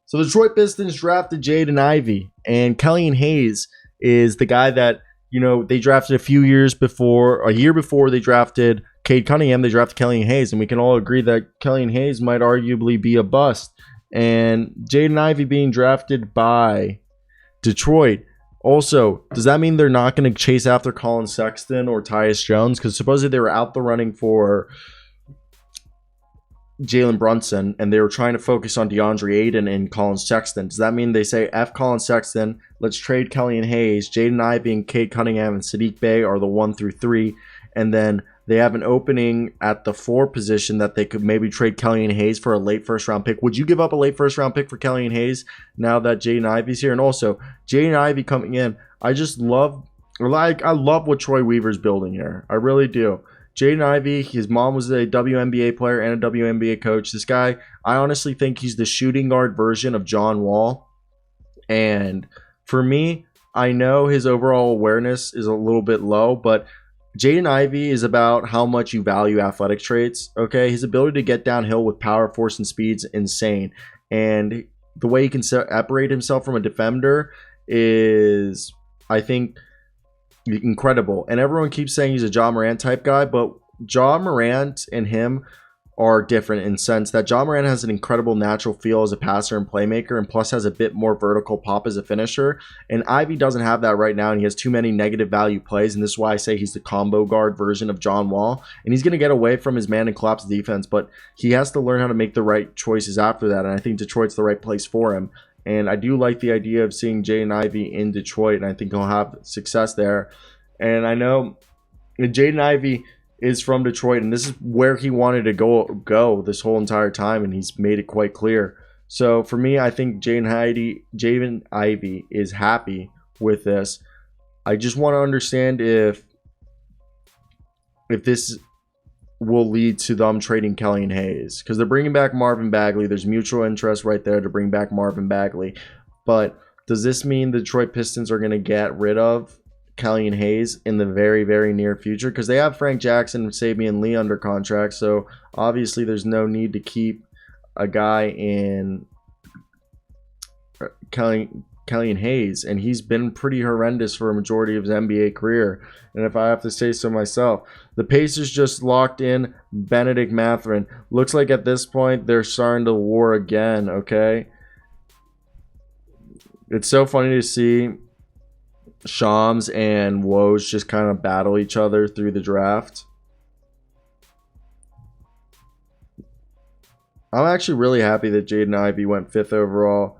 So the Detroit Pistons drafted Jaden Ivey, and Kelly Hayes is the guy that, they drafted a year before they drafted Cade Cunningham. They drafted Kelly Hayes, and we can all agree that Kelly Hayes might arguably be a bust. And Jaden Ivey being drafted by Detroit. Also, does that mean they're not going to chase after Colin Sexton or Tyus Jones? Because supposedly they were out the running for Jalen Brunson, and they were trying to focus on DeAndre Ayton and Colin Sexton. Does that mean they say, F Colin Sexton, let's trade Kelly Hayes, Jaden Ivey and Cade Cunningham and Sadiq Bey are the 1 through 3, and then they have an opening at the 4 position that they could maybe trade Kelly Hayes for a late first-round pick. Would you give up a late first-round pick for Kelly Hayes now that Jaden Ivey's here? And also, Jaden Ivey coming in, I love what Troy Weaver's building here. I really do. Jaden Ivey, his mom was a WNBA player and a WNBA coach. This guy, I honestly think he's the shooting guard version of John Wall. And for me, I know his overall awareness is a little bit low, but Jaden Ivey is about how much you value athletic traits. Okay, his ability to get downhill with power, force, and speed is insane. And the way he can separate himself from a defender is, I think, incredible. And everyone keeps saying he's a Ja Morant type guy, but Ja Morant and him are different in the sense that Ja Morant has an incredible natural feel as a passer and playmaker, and plus has a bit more vertical pop as a finisher. And Ivy doesn't have that right now, and he has too many negative value plays, and this is why I say he's the combo guard version of John Wall. And he's going to get away from his man and collapse defense, but he has to learn how to make the right choices after that, and I think Detroit's the right place for him. And I do like the idea of seeing Jaden Ivey in Detroit, and I think he'll have success there. And I know Jaden Ivey is from Detroit, and this is where he wanted to go this whole entire time, and he's made it quite clear. So for me, I think Jaden Ivey is happy with this. I just want to understand if this will lead to them trading Kelly Hayes, because they're bringing back Marvin Bagley. There's mutual interest right there to bring back Marvin Bagley. But does this mean the Detroit Pistons are going to get rid of Kelly Hayes in the very, very near future? Because they have Frank Jackson and Sabian Lee under contract, so obviously there's no need to keep a guy in Kelly Hayes, and he's been pretty horrendous for a majority of his NBA career. And if I have to say so myself, the Pacers just locked in Benedict Mathurin. Looks like at this point they're starting to war again, okay? It's so funny to see Shams and Woj just kind of battle each other through the draft. I'm actually really happy that Jaden Ivey went 5th overall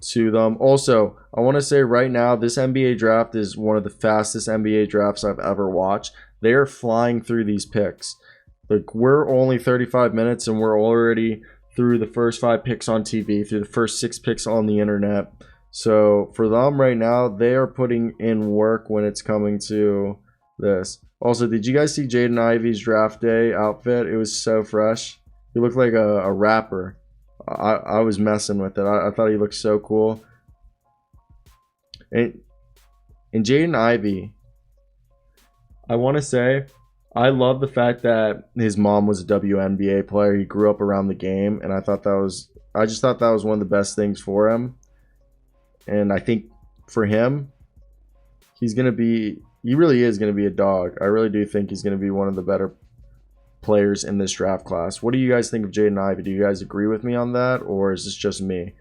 to them. Also, I want to say right now, this NBA draft is one of the fastest NBA drafts I've ever watched. They are flying through these picks. Like, we're only 35 minutes and we're already through the first 5 picks on TV, through the first 6 picks on the internet. So for them right now, they are putting in work when it's coming to this. Also, did you guys see Jaden Ivey's draft day outfit? It was so fresh. He looked like a rapper. I was messing with it. I thought he looked so cool. And Jaden Ivey, I want to say, I love the fact that his mom was a WNBA player. He grew up around the game, and I just thought that was one of the best things for him. And I think for him, he really is going to be a dog. I really do think he's going to be one of the better players in this draft class. What do you guys think of Jaden Ivey? Do you guys agree with me on that, or is this just me?